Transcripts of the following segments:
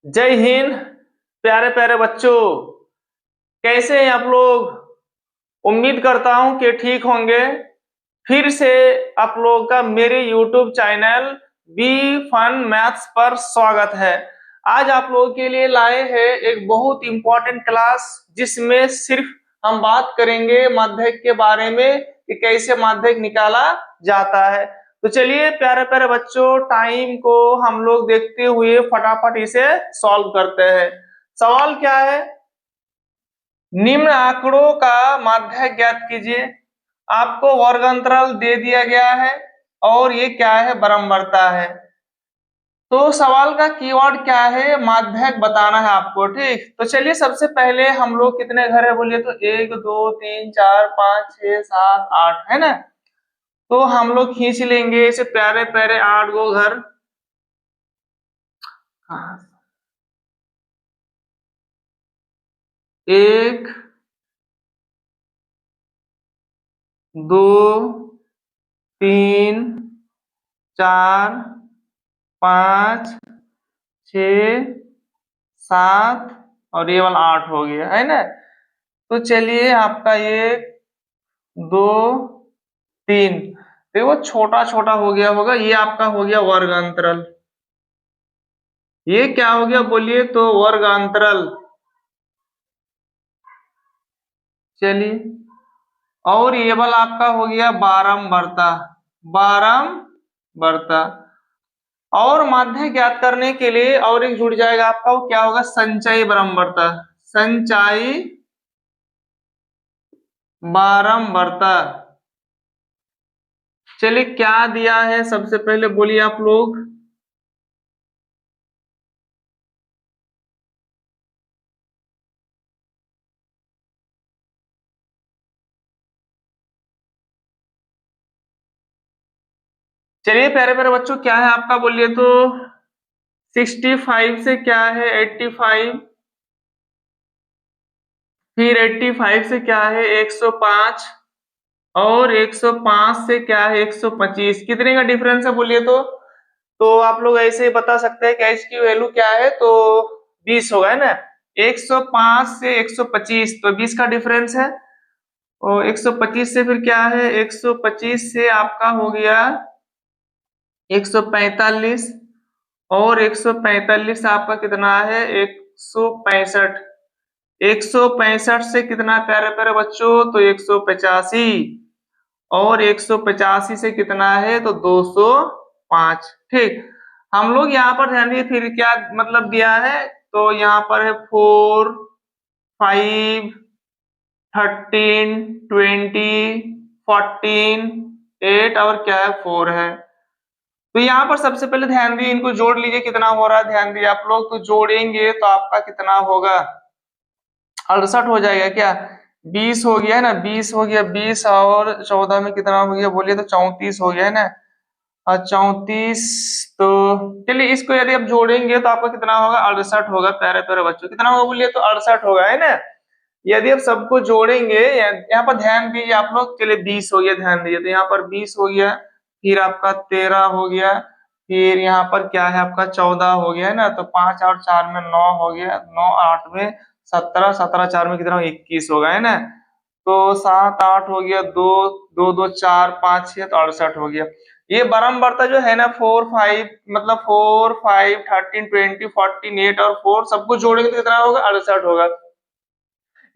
जय हिंद। प्यारे प्यारे बच्चों, कैसे हैं आप लोग। उम्मीद करता हूं कि ठीक होंगे। फिर से आप लोगों का मेरे YouTube channel Be Fun Maths पर स्वागत है। आज आप लोगों के लिए लाए हैं एक बहुत इंपॉर्टेंट क्लास, जिसमें सिर्फ हम बात करेंगे माध्यक के बारे में कि कैसे माध्यक निकाला जाता है। तो चलिए प्यारे प्यारे बच्चों, टाइम को हम लोग देखते हुए फटाफट इसे सॉल्व करते हैं। सवाल क्या है? निम्न आंकड़ों का माध्यक ज्ञात कीजिए। आपको वर्ग अंतराल दे दिया गया है और ये क्या है, बराबरता है। तो सवाल का कीवर्ड क्या है, माध्यक बताना है आपको। ठीक, तो चलिए सबसे पहले हम लोग कितने घर है बोलिए तो 1 2 3 4 5 6 7 8 है ना। तो हम लोग खींच लेंगे इसे प्यारे प्यारे 8 गो घर। हाँ, 1 2 3 4 5 6 7 और ये वाला 8 हो गया है ना। तो चलिए आपका ये 2 3 देखो छोटा छोटा हो गया होगा, ये आपका हो गया वर्ग अंतराल। ये क्या हो गया बोलिए तो वर्ग अंतराल। चलिए, और ये वाला आपका हो गया बारंबारता। बारंबारता और माध्य ज्ञात करने के लिए और एक जुड़ जाएगा आपका, वो क्या होगा, संचयी बारंबारता। संचयी बारंबारता। चलिए क्या दिया है सबसे पहले बोलिए आप लोग। चलिए प्यारे प्यारे बच्चों, क्या है आपका बोलिए तो 65 से क्या है 85, फिर 85 से क्या है 105, और 105 से क्या है 125। कितने का डिफरेंस है बोलिए तो आप लोग ऐसे ही बता सकते हैं कि एच की वैल्यू क्या है, तो 20 होगा है ना। 105 से 125 तो 20 का डिफरेंस है। और 125 से फिर क्या है, 125 से आपका हो गया 145, और 145 आपका कितना है 165। 165 से कितना प्यारे प्यारे बच्चों तो 185, और 185 से कितना है तो 205। ठीक, हम लोग यहाँ पर ध्यान दिए, फिर क्या मतलब दिया है तो यहाँ पर है 4 5 13 20 14 8 और क्या है 4 है। तो यहाँ पर सबसे पहले ध्यान दिए, इनको जोड़ लीजिए कितना हो रहा है, ध्यान दिए आप लोग। तो जोड़ेंगे तो आपका कितना होगा 68 हो जाएगा क्या। 20 हो गया है ना, 20 हो गया, 20 और 14 में कितना हो गया बोलिए तो 34 हो गया है ना। और 34, तो चलिए इसको यदि आप जोड़ेंगे तो आपका कितना होगा 68 होगा। प्यारे प्यारे बच्चों कितना होगा बोलिए तो 68 होगा है ना। यदि आप सबको जोड़ेंगे, यहाँ पर ध्यान दीजिए आप लोग। चलिए 20 हो गया, ध्यान दीजिए, तो यहाँ पर 20 हो गया, फिर आपका 13 हो गया, फिर यहाँ पर क्या है आपका 14 हो गया है ना। तो 5 और 4 में 9 हो गया, 9 8 में 17, 17 4 में कितना 21 होगा है ना। तो 7 8 हो गया, 2 2 2 4 5 6 तो 68 हो गया। ये बारंबारता जो है ना 4 5 मतलब 4 5 13 20 14 8 और 4 सबको जोड़ेंगे तो कितना होगा 68 होगा।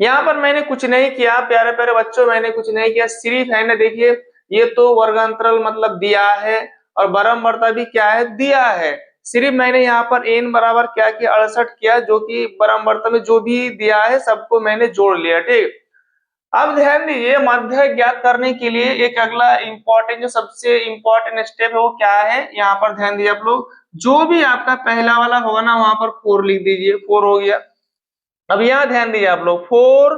यहाँ पर मैंने कुछ नहीं किया प्यारे प्यारे बच्चों, मैंने कुछ नहीं किया, सिर्फ है ना देखिए, ये तो वर्गांतरल मतलब दिया है और बारंबारता भी क्या है दिया है। सिर्फ मैंने यहाँ पर n बराबर क्या किया 68 किया, जो कि बारंबारता में जो भी दिया है सबको मैंने जोड़ लिया। ठीक, अब ध्यान दीजिए, माध्य ज्ञात करने के लिए एक अगला इंपॉर्टेंट, जो सबसे इंपॉर्टेंट स्टेप है वो क्या है, यहाँ पर ध्यान दीजिए आप लोग। जो भी आपका पहला वाला होगा ना वहां पर 4 लिख दीजिए, 4 हो गया। अब यहाँ ध्यान दीजिए आप लोग, 4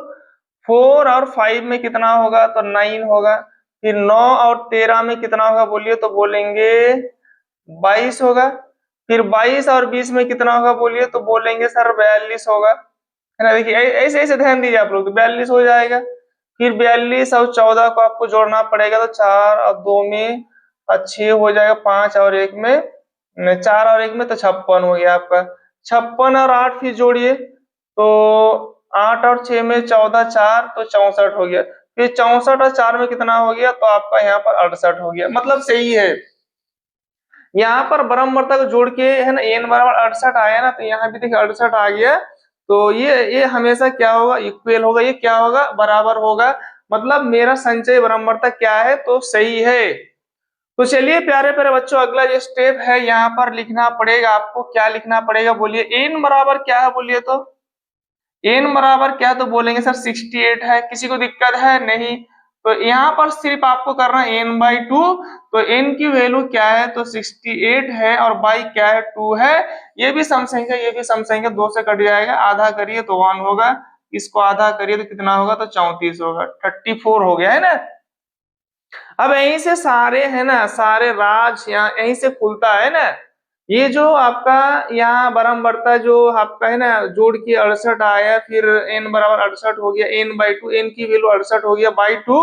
4 और 5 में कितना होगा तो 9 होगा। फिर 9 और 13 में कितना होगा बोलिए तो बोलेंगे 22 होगा। फिर 22 और 20 में कितना होगा बोलिए तो बोलेंगे सर 42 होगा, है ना। देखिए ऐसे ऐसे ध्यान दीजिए आप लोग, तो 42 हो जाएगा। फिर 42 और 14 को आपको जोड़ना पड़ेगा, तो 4 और 2 में 6 हो जाएगा, 5 और 1 में 4 और 1 में तो 56 हो गया आपका। 56 और 8 फिर जोड़िए तो 8 और 6 में 14, 4 तो 64 हो गया। फिर 64 और 4 में कितना हो गया, तो आपका यहाँ पर 68 हो गया। मतलब सही है। यहाँ पर ब्रह्मवर्ता को जोड़ के है ना n बराबर 68 आया ना, तो यहाँ भी देखिए 68 आ गया। तो ये हमेशा क्या होगा, इक्वल होगा, ये क्या होगा, बराबर होगा। मतलब मेरा संचय ब्रह्मवर्ता क्या है, तो सही है। तो चलिए प्यारे प्यारे बच्चों, अगला जो स्टेप है यहाँ पर लिखना पड़ेगा आपको। क्या लिखना पड़ेगा बोलिए, n बराबर क्या है बोलिए, तो n बराबर क्या, तो बोलेंगे सर 68 है। किसी को दिक्कत है नहीं, तो यहाँ पर सिर्फ आपको करना है n/2। तो n की वैल्यू क्या है, तो 68 है, और बाई क्या है, 2 है। ये भी सम संख्या, ये भी सम संख्या, 2 से कट जाएगा, आधा करिए तो 1 होगा, इसको आधा करिए तो कितना होगा, तो 34 होगा, 34 हो गया है ना। अब यहीं से सारे है ना, सारे राज यहाँ यहीं से खुलता है ना। ये जो आपका यहाँ ब्रह्मवर्ता जो आपका है ना, जोड़ के 68 आया, फिर n बराबर 68 हो गया, n/2, n की वैल्यू 68 हो गया बाई 2।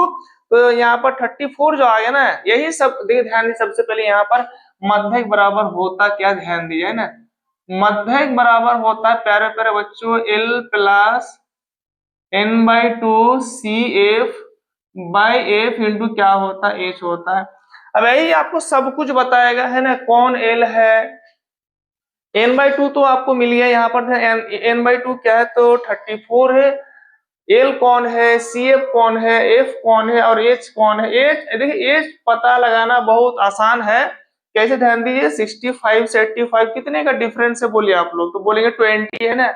तो यहाँ पर 34 जो आ गया ना, यही सब देखिए, ध्यान दीजिए। सबसे पहले यहाँ पर मध्यक बराबर होता क्या, ध्यान दीजिए है ना। मध्यक बराबर होता है प्यारे प्यारे बच्चों l plus n/2 CF by F into क्या होता है, एच होता है। अब यही आपको सब कुछ बताएगा है ना, कौन एल है। n/2 तो आपको मिल गया यहाँ पर, n/2 क्या है, तो 34 है। एल कौन है, सी एफ कौन है, एफ कौन है, और एच कौन है। एच देखिए, एच पता लगाना बहुत आसान है। कैसे, ध्यान दीजिए, 65 से 85 कितने का डिफरेंस है बोलिए आप लोग, तो बोलेंगे 20 है ना।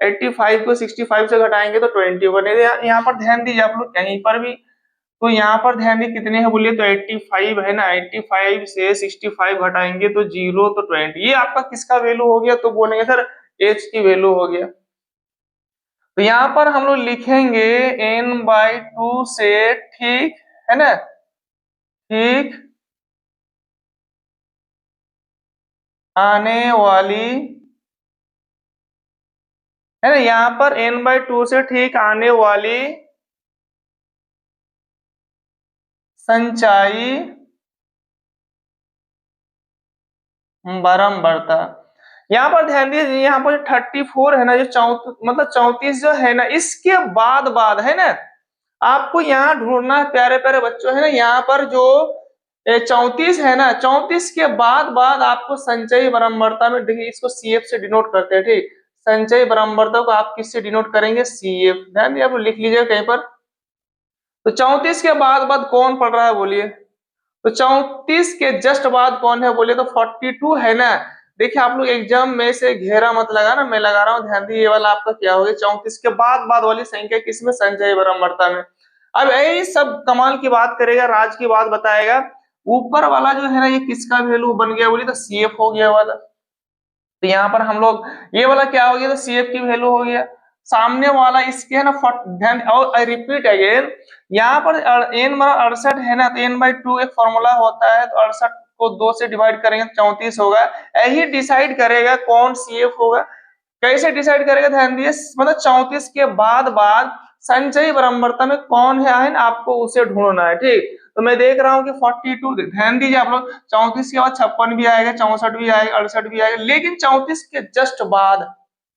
85 को 65 से घटाएंगे तो 20 बनेगा। यहाँ पर ध्यान दीजिए आप लोग, कहीं पर भी, तो यहाँ पर ध्यान दीजिए कितने हैं बोलिए, तो 85 है ना। 85 से 65 घटाएंगे तो 0, तो 20। ये आपका किसका वैल्यू हो गया, तो बोलेंगे सर एच की वैल्यू हो गया। तो यहाँ पर हम लोग लिखेंगे n/2 से, ठीक है ना, ठीक आने वाली है ना, यहाँ पर n/2 से ठीक आने वाली संचाई बारंबारता। यहाँ पर ध्यान दीजिए, यहाँ पर 34 है ना, जो मतलब 34 जो है ना, इसके बाद बाद है ना, आपको यहाँ ढूंढना है प्यारे प्यारे बच्चों है ना। यहाँ पर जो 34 है ना, 34 के बाद बाद आपको संचयी बारंबारता में, देखिए इसको CF से डिनोट करते हैं, ठीक। संचयी बारंबारता को आप किससे डिनोट करेंगे, CF। ध्यान दिए, आप लिख लीजिएगा कहीं पर। तो 34 के बाद कौन पड़ रहा है बोलिए, तो 34 के जस्ट बाद कौन है बोलिए, तो 42 है ना। देखिए आप लोग एग्जाम में से घेरा मत लगा ना, मैं लगा रहा हूँ, ध्यान दिए। ये वाला आपका क्या हो गया, 34 के बाद वाली संख्या किसमें, संचयी बारंबारता में। अब यही सब कमाल की बात करेगा, राज की बात बताएगा। ऊपर वाला जो है ना, ये किसका वैल्यू बन गया बोलिए, तो CF हो गया वाला। तो यहाँ पर हम लोग ये वाला क्या हो गया, तो CF की वैल्यू हो गया। सामने वाला इसके है ना, ध्यान, और आई रिपीट अगेन, यहाँ पर n बराबर 68 है ना, तो n/2 एक फॉर्मूला होता है, तो 68 को 2 से डिवाइड करेंगे तो 34 होगा। यही डिसाइड करेगा कौन CF होगा। कैसे डिसाइड करेगा, ध्यान दिए, मतलब 34 के बाद संचयी बारंबारता में कौन है ना, आपको उसे ढूंढना है, ठीक। तो मैं देख रहा हूँ कि 42, ध्यान दीजिए आप लोग, 34 के बाद 56 भी आएगा, 64 भी आएगा, 68 भी आएगा, लेकिन 34 के जस्ट बाद,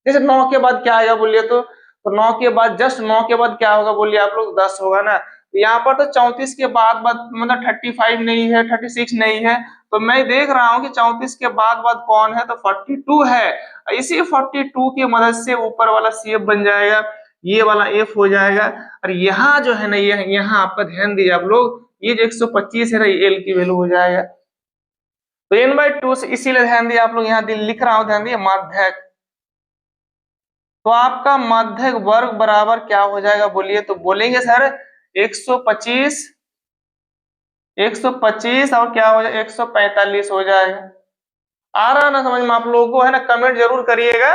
जैसे 9 के बाद क्या आएगा बोलिए, तो 9 के बाद, जस्ट 9 के बाद क्या होगा बोलिए आप लोग, 10 होगा ना। तो यहाँ पर तो 34 के बाद मतलब 35 नहीं है, 36 नहीं है। तो मैं देख रहा हूँ कि 34 के बाद कौन है, तो 42 है। इसी 42 की मदद से ऊपर वाला CF बन जाएगा, ये वाला F हो जाएगा। और यहाँ जो है ना, ये यहाँ आपका ध्यान दीजिए आप लोग, ये जो 125 है ना, ये L की वैल्यू हो जाएगा। तो n/2 से, इसीलिए ध्यान दिए आप लोग, यहाँ लिख रहा हूँ, ध्यान दिए, माध्यक। तो आपका माध्यक वर्ग बराबर क्या हो जाएगा बोलिए, तो बोलेंगे सर 125, 125 और क्या हो जाएगा, 145 हो जाएगा। आ रहा ना समझ में आप लोगों को, है ना, कमेंट जरूर करिएगा।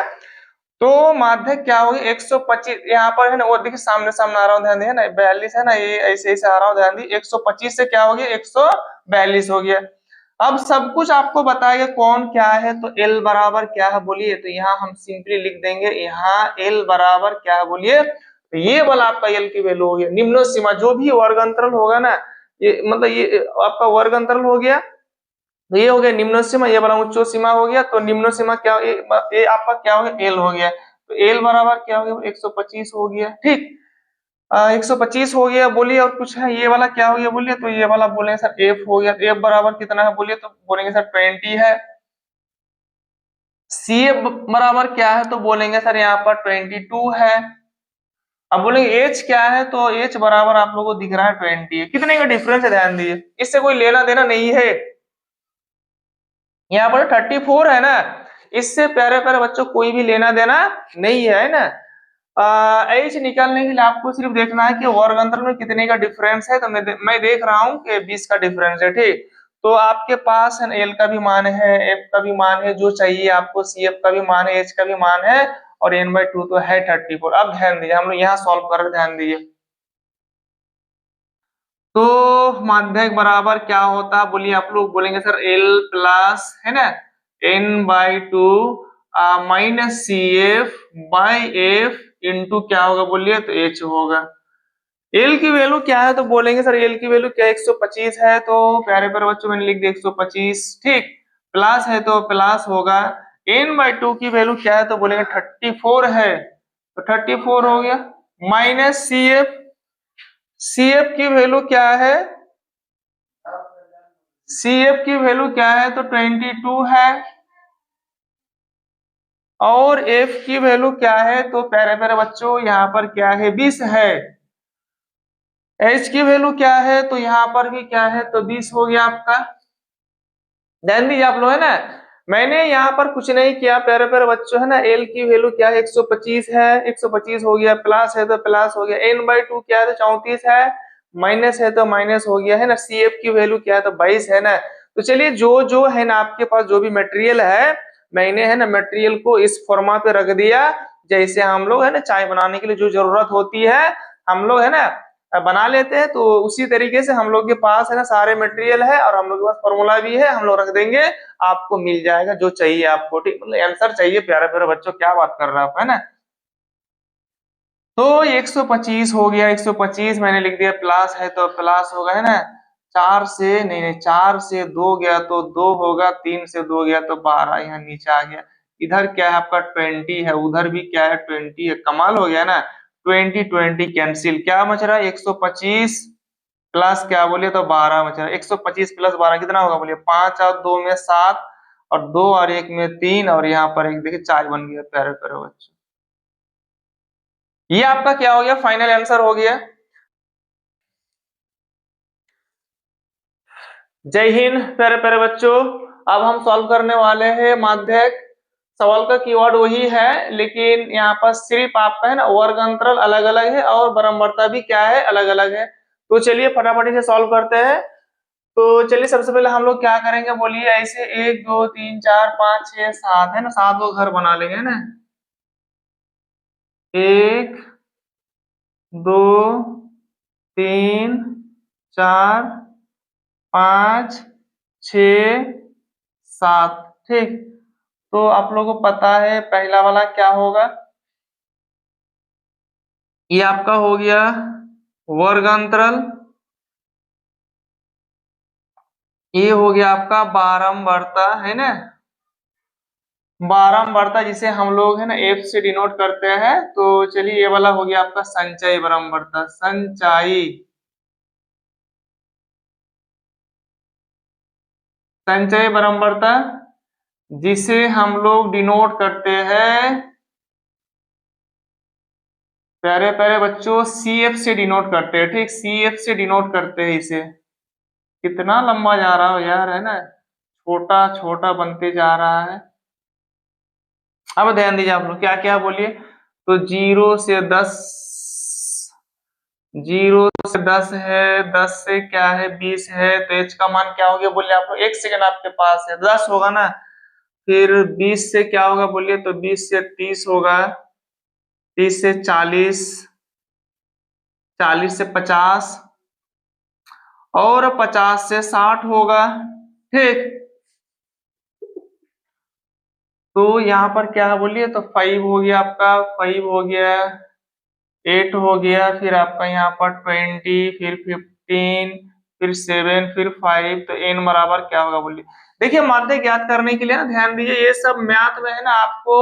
तो माध्यक क्या होगी, 125 यहाँ पर है ना, वो देखिए सामने सामने आ रहा हूँ, ध्यान दिए ना, 42 है ना, ये ऐसे ऐसे आ रहा हूँ, ध्यान दिए। 125 से क्या हो गया, 142 हो गया। अब सब कुछ आपको बताएगा कौन क्या है, तो L बराबर क्या है बोलिए, तो यहाँ हम सिंपली लिख देंगे, यहाँ L बराबर क्या है बोलिए, तो ये वाला आपका L की वैल्यू हो गया। निम्न सीमा जो भी वर्ग अंतराल होगा ना, ये मतलब ये आपका वर्ग अंतराल हो गया, तो ये हो गया निम्न सीमा, ये वाला उच्च सीमा हो गया। तो निम्न सीमा क्या, ये आपका क्या हो गया, एल हो गया। तो एल बराबर क्या हो गया, 125 हो गया। ठीक, 125 हो गया। बोलिए और कुछ है, ये वाला क्या हो गया बोलिए, तो ये वाला बोलेंगे सर एफ हो गया। एफ बराबर कितना है बोलिए, तो बोलेंगे सर 20 है। सी एफ बराबर क्या है, तो बोलेंगे सर यहाँ पर 22 है। अब बोलेंगे एच क्या है, तो एच बराबर आप लोगों को दिख रहा है 20 है। कितने का डिफरेंस है ध्यान दीजिए, इससे कोई लेना देना नहीं है। यहाँ पर 34 है ना, इससे प्यारे प्यारे बच्चों कोई भी लेना देना नहीं है ना। एच निकालने के लिए आपको सिर्फ देखना है कि वर्ग अंतर में कितने का डिफरेंस है। तो मैं देख रहा हूँ कि 20 का डिफरेंस है। ठीक, तो आपके पास एल का भी मान है, एफ का भी मान है, जो चाहिए आपको, सी एफ का भी मान है, एच का भी मान है, और n/2 तो है 34। अब ध्यान दीजिए, हम लोग यहाँ सॉल्व कर रहे, ध्यान दीजिए। तो माध्यक बराबर क्या होता है बोलिए, आप लोग बोलेंगे सर एल प्लस है ना n/2 minus C F by F into क्या होगा बोलिए, तो एच होगा। एल की वैल्यू क्या है, तो बोलेंगे सर एल की वैल्यू क्या 125 है। तो प्यारे प्यारे बच्चों मैंने लिख दिया 125। ठीक, प्लस है तो प्लस होगा। n/2 की वैल्यू क्या है, तो बोलेंगे 34 है, तो 34 हो गया। Minus C F, C F की वैल्यू क्या है, सी एफ की वैल्यू क्या है, तो 22 है। और एफ की वैल्यू क्या है, तो प्यारे प्यारे बच्चों यहाँ पर क्या है, 20 है। एच की वैल्यू क्या है, तो यहाँ पर भी क्या है, तो 20 हो गया आपका। ध्यान दीजिए आप लोग है ना, मैंने यहाँ पर कुछ नहीं किया प्यारे प्यारे बच्चों है ना। एल की वैल्यू क्या है, 125 है, 125 हो गया, प्लस है तो प्लस हो गया, n/2 क्या है, तो 34 है, माइनस है तो माइनस हो गया है ना। सी एफ की वैल्यू क्या है, तो 22 है ना। तो चलिए जो जो है ना आपके पास जो भी मटेरियल है, मैंने है ना मटेरियल को इस फॉर्मा पे रख दिया। जैसे हम लोग है ना चाय बनाने के लिए जो जरूरत होती है हम लोग है ना बना लेते हैं, तो उसी तरीके से हम लोग के पास है ना सारे मटेरियल है, और हम लोग के पास फॉर्मूला भी है, हम लोग रख देंगे, आपको मिल जाएगा जो चाहिए आपको। ठीक, मतलब आंसर चाहिए प्यारे प्यारे बच्चों, क्या बात कर रहे हैं आप है ना। तो 125 हो गया, 125 मैंने लिख दिया, प्लस है तो प्लस होगा है ना। चार से नहीं नहीं, चार से दो गया तो दो होगा, तीन से दो गया तो 12, यहाँ नीचे आ गया। इधर क्या है आपका 20 है, उधर भी क्या है 20 है, कमाल हो गया ना। 20 20 कैंसिल, क्या बच रहा है 125 प्लस क्या बोलिए, तो 12 बच रहा है। 125 प्लस 12 कितना होगा बोलिए, 5 और 2 में 7, और 2 और 1 में 3, और यहाँ पर एक देखिए 4 बन गया प्यारे प्यारे बच्चों। ये आपका क्या हो गया, फाइनल आंसर हो गया। जय हिंद प्यारे प्यारे बच्चों। अब हम सॉल्व करने वाले हैं माध्यक। सवाल का कीवर्ड वही है, लेकिन यहाँ पर सिर्फ आपका है ना वर्ग अंतराल अलग अलग है, और बराबरता भी क्या है, अलग अलग है। तो चलिए फटाफट से सॉल्व करते हैं। तो चलिए सबसे पहले हम लोग क्या करेंगे बोलिए, ऐसे 1 2 3 4 5 6 7 है ना, 7 लोग घर बना लेंगे है ना। 1 2 3 4 5 6 7। ठीक, तो आप लोगों को पता है पहला वाला क्या होगा, ये आपका हो गया वर्ग अंतराल। ये हो गया आपका बारंबारता है ना, बारंबारता जिसे हम लोग है ना एफ से डिनोट करते हैं। तो चलिए ये वाला हो गया आपका संचयी बारंबारता, संचयी, संचयी बारंबारता जिसे हम लोग डिनोट करते हैं प्यारे प्यारे बच्चों सी एफ से डिनोट करते हैं। ठीक, सी एफ से डिनोट करते हैं इसे। कितना लंबा जा रहा हो यार है ना, छोटा छोटा बनते जा रहा है। अब ध्यान दीजिए आप लोग क्या क्या बोलिए, तो 0 से 10, 0 से 10 है, 10 से क्या है 20 है, तो एच का मान क्या हो गया बोलिए आप लोग, एक सेकंड आपके पास है, 10 होगा ना। फिर 20 से क्या होगा बोलिए, तो 20 से 30 होगा, 30 से 40, 40 से 50, और 50 से 60 होगा। ठीक, तो यहाँ पर क्या है बोलिए, तो 5 हो गया आपका, 5 हो गया, 8 हो गया, फिर आपका यहाँ पर 20, फिर 15, फिर 7, फिर 5, तो n बराबर क्या होगा बोलिए, देखिए माध्य ज्ञात करने के लिए ना ध्यान दीजिए, ये सब मैथ में है ना आपको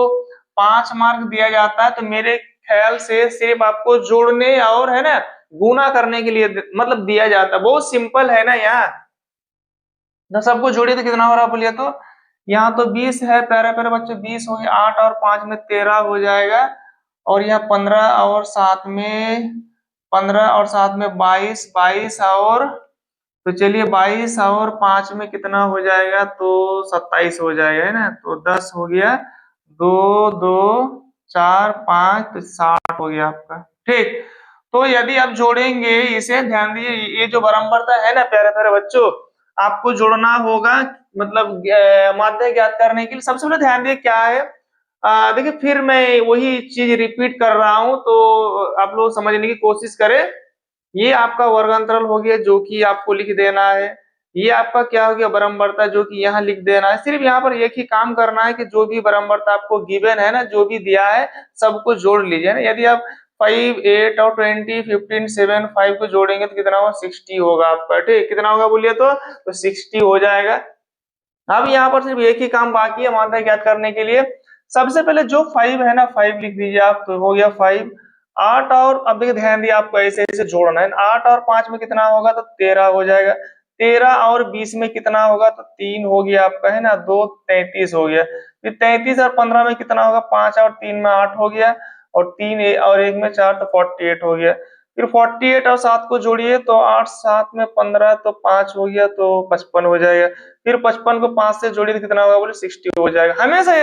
5 मार्क दिया जाता है, तो मेरे ख्याल से सिर्फ आपको जोड़ने और है ना गुना करने के लिए मतलब दिया जाता है, बहुत सिंपल है ना। यहाँ ना सबको जोड़िए तो कितना हो रहा है बोलिए तो, यहाँ तो 20 है, प्यारे प्यारे बच्चों 20 हो गया, 8 और 5 में 13 हो जाएगा, और यहाँ 15 और 7 में 15 और 7 में 22, 22 और तो चलिए 22 और 5 में कितना हो जाएगा, तो 27 हो जाएगा है ना, तो 10 हो गया, 2 2 4 5 तो 60 हो गया आपका। ठीक, तो यदि आप जोड़ेंगे इसे, ध्यान दीजिए ये जो बराबरता है ना प्यारे प्यारे बच्चों, आपको जोड़ना होगा, मतलब माध्य ज्ञात करने के लिए सबसे पहले ध्यान दिए क्या है। देखिए फिर मैं वही चीज रिपीट कर रहा हूं, तो आप लोग समझने की कोशिश करें। ये आपका वर्गांतरल हो गया जो कि आपको लिख देना है, ये आपका क्या हो गया बराबरता जो कि यहाँ लिख देना है। सिर्फ यहाँ पर एक ही काम करना है कि जो भी बराबरता आपको गिवन है ना, जो भी दिया है सबको जोड़ लीजिए ना। यदि आप 5 8 और 20 15 7 5 को जोड़ेंगे तो कितना होगा, 60 होगा आपका। ठीक, कितना होगा बोलिए तो 60 हो जाएगा। अब यहाँ पर सिर्फ एक ही काम बाकी है माध्य ज्ञात करने के लिए। सबसे पहले जो 5 है ना 5 लिख दीजिए आप, तो हो गया 5। 8 और अब देखिए ध्यान दिए आपको ऐसे ऐसे जोड़ना है, 8 और 5 में कितना होगा तो 13 हो जाएगा। 13 और 20 में कितना होगा तो 3 हो गया आपका है ना, 2 33 हो गया। फिर 33 और 15 में कितना होगा, 5 और 3 में 8 हो गया, और 3 और 1 में 4 तो 48 हो गया। फिर 48 और 7 को जोड़िए तो 8 7 में 15 तो 5 हो गया, तो 55 हो जाएगा। फिर 55 को 5 से जोड़िए तो कितना होगा बोले 60 हो जाएगा। हमेशा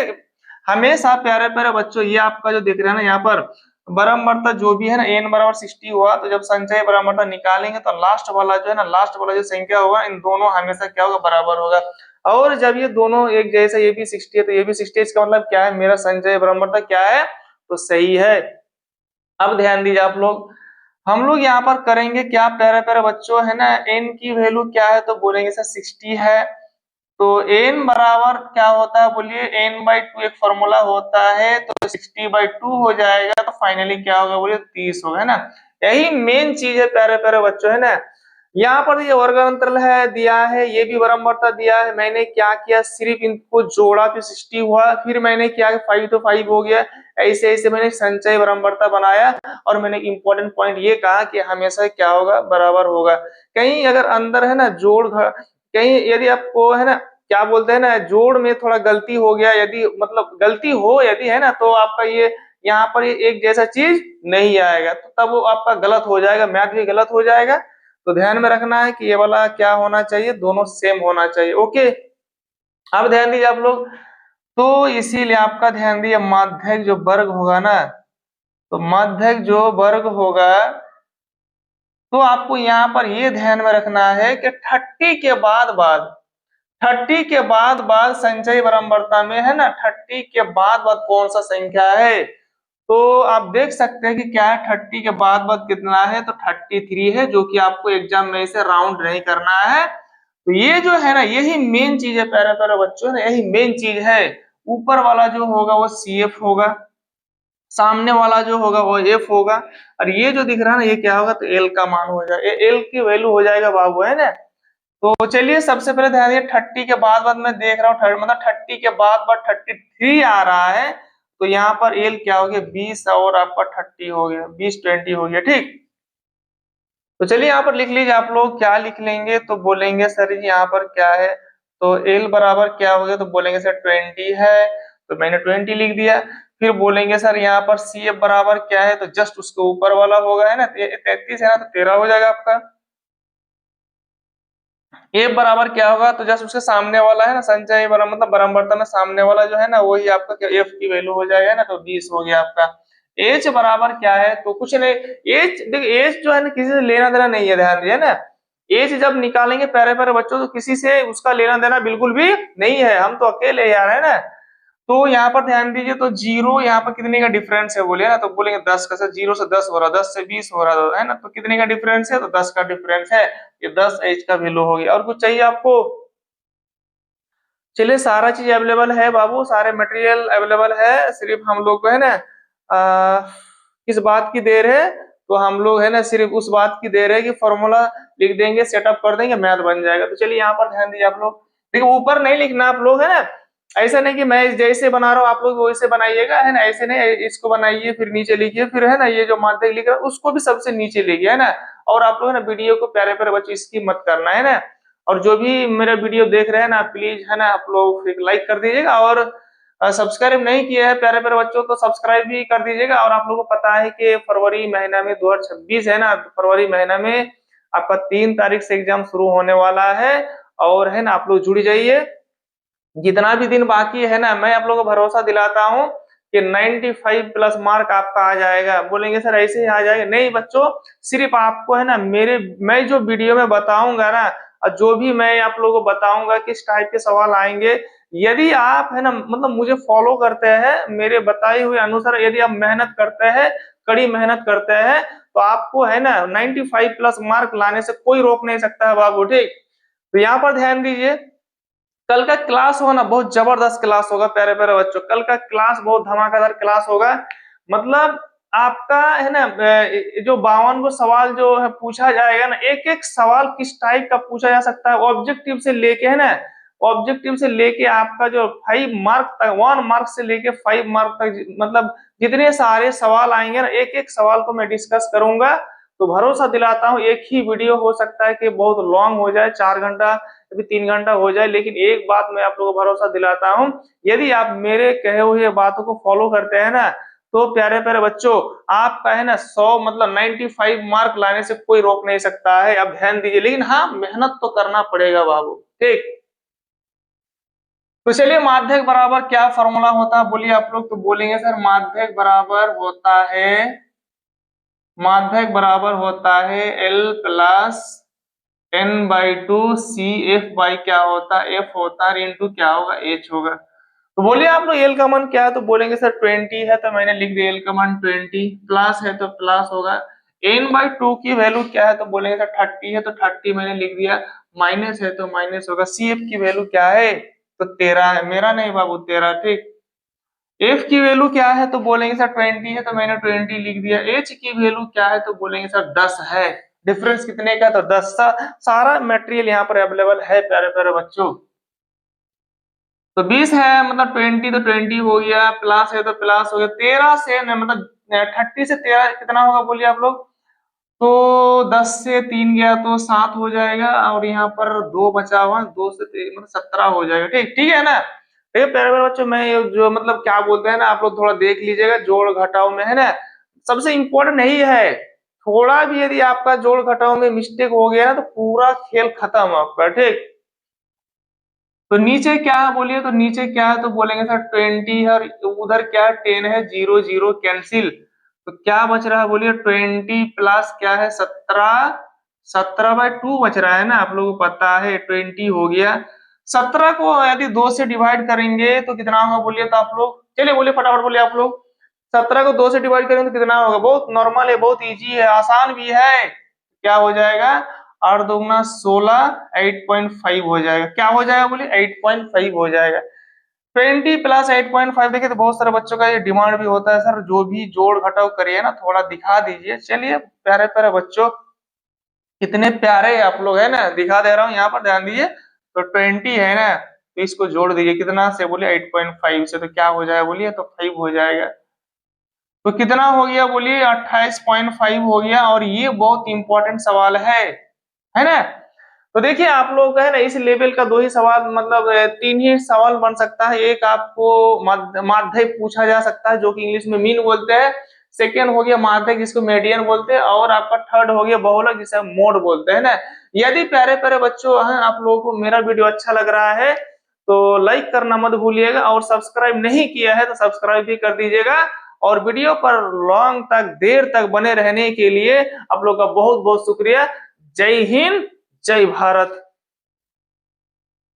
हमेशा प्यारे प्यारे बच्चों ये आपका जो दिख रहा है ना यहाँ पर बराबरता जो भी है ना n बराबर 60 हुआ, तो जब संचय बराबरता निकालेंगे तो लास्ट वाला जो है ना, लास्ट वाला जो संख्या होगा इन दोनों हमेशा क्या होगा बराबर होगा। और जब ये दोनों एक जैसा, ये भी 60 है तो ये भी 60 है, इसका मतलब क्या है मेरा संचय बराबरता क्या है तो सही है। अब ध्यान दीजिए आप लोग, हम लोग यहाँ पर करेंगे क्या प्यारे प्यारे बच्चों है ना, n की वैल्यू क्या है तो बोलेंगे सर 60 है, तो n बराबर क्या होता है बोलिए, n/2 एक फॉर्मूला होता है, तो 60/2 हो जाएगा, तो फाइनली क्या होगा बोलिए 30 होगा है ना। यही मेन चीज है प्यारे प्यारे बच्चों है ना। यहाँ पर ये वर्गांतरल है दिया है, ये भी बराबरता दिया है, मैंने क्या किया सिर्फ इनको जोड़ा तो 60 हुआ, फिर मैंने क्या 5 तो 5 हो गया, ऐसे ऐसे मैंने संचय बराबरता बनाया, और मैंने इंपॉर्टेंट पॉइंट ये कहा कि हमेशा क्या होगा बराबर होगा। कहीं अगर अंदर है ना जोड़ कहीं यदि आपको है ना क्या बोलते हैं ना जोड़ में थोड़ा गलती हो गया, यदि मतलब गलती हो यदि है ना, तो आपका ये यहाँ पर ये एक जैसा चीज नहीं आएगा, तो तब वो आपका गलत हो जाएगा, मैथ भी गलत हो जाएगा। तो ध्यान में रखना है कि ये वाला क्या होना चाहिए, दोनों सेम होना चाहिए। ओके, अब ध्यान दीजिए आप लोग, तो इसीलिए आपका ध्यान दिए माध्यक जो वर्ग होगा ना, तो माध्यक जो वर्ग होगा, तो आपको यहाँ पर ये ध्यान में रखना है कि 30 के बाद 30 के बाद संचयी बराबरता में है ना, 30 के बाद कौन सा संख्या है, तो आप देख सकते हैं कि क्या है 30 के बाद कितना है, तो 33 है, जो कि आपको एग्जाम में इसे राउंड नहीं करना है। तो ये जो है ना यही मेन चीज है प्यारे प्यारे बच्चों, यही मेन चीज है। ऊपर वाला जो होगा वो CF होगा, सामने वाला जो होगा वो F होगा, और ये जो दिख रहा है ना ये क्या होगा तो L का मान हो जाएगा, L की वैल्यू हो जाएगा बाबू है ना। तो चलिए सबसे पहले ध्यान दिए 30 के बाद मैं देख रहा हूँ, मतलब 30 के बाद 33 आ रहा है, तो यहाँ पर एल क्या हो गया 20, और आपका 30 हो गया, 20 हो गया। ठीक, तो चलिए यहाँ पर लिख लीजिए आप लोग, क्या लिख लेंगे तो बोलेंगे सर जी यहाँ पर क्या है, तो एल बराबर क्या हो गया तो बोलेंगे सर 20 है, तो मैंने 20 लिख दिया। फिर बोलेंगे सर यहाँ पर सी एफ बराबर क्या है, तो जस्ट उसके ऊपर वाला होगा है ना, 33 है ना, तो 13 हो जाएगा आपका। ए बराबर क्या होगा तो जस्ट उसके सामने वाला है ना, संचय बराबर मतलब बराबरता में सामने वाला जो है ना वही आपका क्या एफ की वैल्यू हो जाएगा ना, तो 20 हो गया आपका। एच बराबर क्या है तो कुछ नहीं, एच देखिए एच जो है ना किसी से लेना देना नहीं है, ध्यान दिए ना। एच जब निकालेंगे प्यारे प्यारे बच्चों तो किसी से उसका लेना देना बिल्कुल भी नहीं है, हम तो अकेले यार है ना। तो यहाँ पर ध्यान दीजिए, तो जीरो यहाँ पर कितने का डिफरेंस है बोले ना, तो बोलेंगे 10 का, सर 0 से 10 हो रहा, 10 से 20 हो रहा है ना, तो कितने का डिफरेंस है तो 10 का डिफरेंस है, ये 10 एच का वैल्यू हो गया। और कुछ चाहिए आपको, चलिए सारा चीज अवेलेबल है बाबू, सारे मटेरियल अवेलेबल है, सिर्फ हम लोग को है ना किस बात की देर है, तो हम लोग है ना सिर्फ उस बात की देर है कि फॉर्मूला लिख देंगे, सेटअप कर देंगे, मैथ बन जाएगा। तो चलिए यहाँ पर ध्यान दीजिए आप लोग, देखिए ऊपर नहीं लिखना आप लोग, है ना, ऐसा नहीं कि मैं जैसे बना रहा हूँ आप लोग वैसे बनाइएगा, है ना, ऐसे नहीं, इसको बनाइए फिर नीचे लिखिए, फिर है ना ये जो माध्यमिक लिख रहा है उसको भी सबसे नीचे लिखिए, है ना। और आप लोग है ना वीडियो को प्यारे प्यारे बच्चे इसकी मत करना, है ना। और जो भी मेरा वीडियो देख रहे हैं ना प्लीज है ना आप लोग एक लाइक कर दीजिएगा, और सब्सक्राइब नहीं किया है प्यारे प्यारे बच्चों तो सब्सक्राइब भी कर दीजिएगा। और आप लोगों को पता है कि फरवरी महीना में 2026 है ना, फरवरी महीना में आपका 3 तारीख से एग्जाम शुरू होने वाला है, और है ना आप लोग जुड़ जाइए। जितना भी दिन बाकी है ना मैं आप लोगों को भरोसा दिलाता हूँ कि 95 प्लस मार्क आपका आ जाएगा। बोलेंगे सर ऐसे ही आ जाएगा, नहीं बच्चों, सिर्फ आपको है ना मैं जो वीडियो में बताऊंगा ना, और जो भी मैं आप लोगों को बताऊंगा किस टाइप के सवाल आएंगे, यदि आप है ना मतलब मुझे फॉलो करते हैं मेरे बताए हुए अनुसार, यदि आप मेहनत करते हैं, कड़ी मेहनत करते हैं, तो आपको है ना 95 प्लस मार्क लाने से कोई रोक नहीं सकता है बाबू, ठीक। तो यहाँ पर ध्यान दीजिए, कल का क्लास होगा ना बहुत जबरदस्त क्लास होगा प्यारे प्यारे बच्चों, कल का क्लास बहुत धमाकेदार क्लास होगा। मतलब आपका है ना जो 52 को सवाल जो है पूछा जाएगा ना, एक एक सवाल किस टाइप का पूछा जा सकता है, ऑब्जेक्टिव से लेके है ना, ऑब्जेक्टिव से लेके आपका जो 5 मार्क तक, 1 मार्क से लेके 5 मार्क तक, मतलब जितने सारे सवाल आएंगे ना एक एक सवाल को मैं डिस्कस करूंगा। तो भरोसा दिलाता हूँ एक ही वीडियो हो सकता है कि बहुत लॉन्ग हो जाए, 4 घंटा अभी 3 घंटा हो जाए, लेकिन एक बात मैं आप लोगों को भरोसा दिलाता हूँ, यदि आप मेरे कहे हुए बातों को फॉलो करते हैं ना, तो प्यारे प्यारे बच्चों आपका है ना 100 मतलब 95 मार्क लाने से कोई रोक नहीं सकता है। अब ध्यान दीजिए, लेकिन हाँ मेहनत तो करना पड़ेगा बाबू, ठीक। तो चलिए माध्यक बराबर क्या फॉर्मूला होता है बोलिए आप लोग, तो बोलेंगे सर माध्यक बराबर होता है, माध्यक बराबर होता है L plus n/2 C F by क्या होता है एफ होता है, इंटू क्या होगा एच होगा। तो बोलिए आप लोग एल का मान क्या है, तो बोलेंगे सर 20 है, तो मैंने लिख दिया एल का मान 20, प्लस है तो प्लस होगा, n/2 की वैल्यू क्या है, तो बोलेंगे सर 30 है, तो 30 मैंने लिख दिया, माइनस है तो माइनस होगा, सी एफ की वैल्यू क्या है, तो 13 है, मेरा नहीं बाबू 13, ठीक। एफ की वैल्यू क्या है, तो बोलेंगे सर 20 है, तो मैंने 20 लिख दिया, एच की वैल्यू क्या है, तो बोलेंगे सर 10 है। डिफरेंस कितने का, तो 10 सारा मटेरियल यहाँ पर अवेलेबल है प्यारे प्यारे बच्चों। तो 20 है मतलब 20, तो 20 हो गया, प्लस है तो प्लस हो गया, 13 से मतलब 30 से 13 कितना होगा बोलिए आप लोग, तो 10 से 3 गया तो 7 हो जाएगा, और यहाँ पर 2 बचा हुआ, 2 से 3 मतलब 17 हो जाएगा, ठीक, ठीक है ना। देखिए प्यारे प्यारे बच्चों मैं जो मतलब क्या बोलते हैं ना आप लोग थोड़ा देख लीजिएगा, जोड़ घटाव में है ना सबसे इंपॉर्टेंट यही है, थोड़ा भी यदि आपका जोड़ घटाव में मिस्टेक हो गया ना तो पूरा खेल खत्म आपका, ठीक। तो नीचे क्या है बोलिए, तो नीचे क्या है, तो बोलेंगे सर 20 है, और उधर क्या है 10 है, 0 0 कैंसिल, तो क्या बच रहा है बोलिए 20 प्लस क्या है 17, 17/2 बच रहा है ना, आप लोगों को पता है 20 हो गया। 17 को यदि 2 से डिवाइड करेंगे तो कितना होगा बोलिए, तो आप लोग चलिए बोलिए फटाफट बोलिए आप लोग, 17 को 2 से डिवाइड करेंगे तो कितना होगा, बहुत नॉर्मल है, बहुत इजी है, आसान भी है, क्या हो जाएगा 8 दूगुना 16, 8.5 हो जाएगा, क्या हो जाएगा बोलिए 8.5 हो जाएगा। 20 प्लस 8.5 देखिए, तो बहुत सारे बच्चों का ये डिमांड भी होता है सर जो भी जोड़ घटाव करिए ना थोड़ा दिखा दीजिए। चलिए प्यारे प्यारे बच्चों कितने प्यारे आप लोग है ना, दिखा दे रहा हूँ यहाँ पर ध्यान दीजिए, तो 20 है ना, तो इसको जोड़ दीजिए कितना से बोलिए 8.5 से, तो क्या हो जाएगा बोलिए, तो 5 हो जाएगा, तो कितना हो गया बोलिए 28.5 हो गया। और ये बहुत इंपॉर्टेंट सवाल है ना। तो देखिए आप लोग है ना इस लेवल का 2 ही सवाल मतलब 3 ही सवाल बन सकता है, एक आपको माध्यक पूछा जा सकता है जो कि इंग्लिश में मीन बोलते हैं, सेकेंड हो गया माध्यक जिसको मीडियन बोलते हैं, और आपका थर्ड हो गया बहुलक जिसे हम मोड बोलते हैं ना। यदि प्यारे प्यारे बच्चों हैं आप लोगों को मेरा वीडियो अच्छा लग रहा है तो लाइक करना मत भूलिएगा, और सब्सक्राइब नहीं किया है तो सब्सक्राइब भी कर दीजिएगा, और वीडियो पर लॉन्ग तक देर तक बने रहने के लिए आप लोग का बहुत बहुत शुक्रिया। जय हिंद, जय भारत।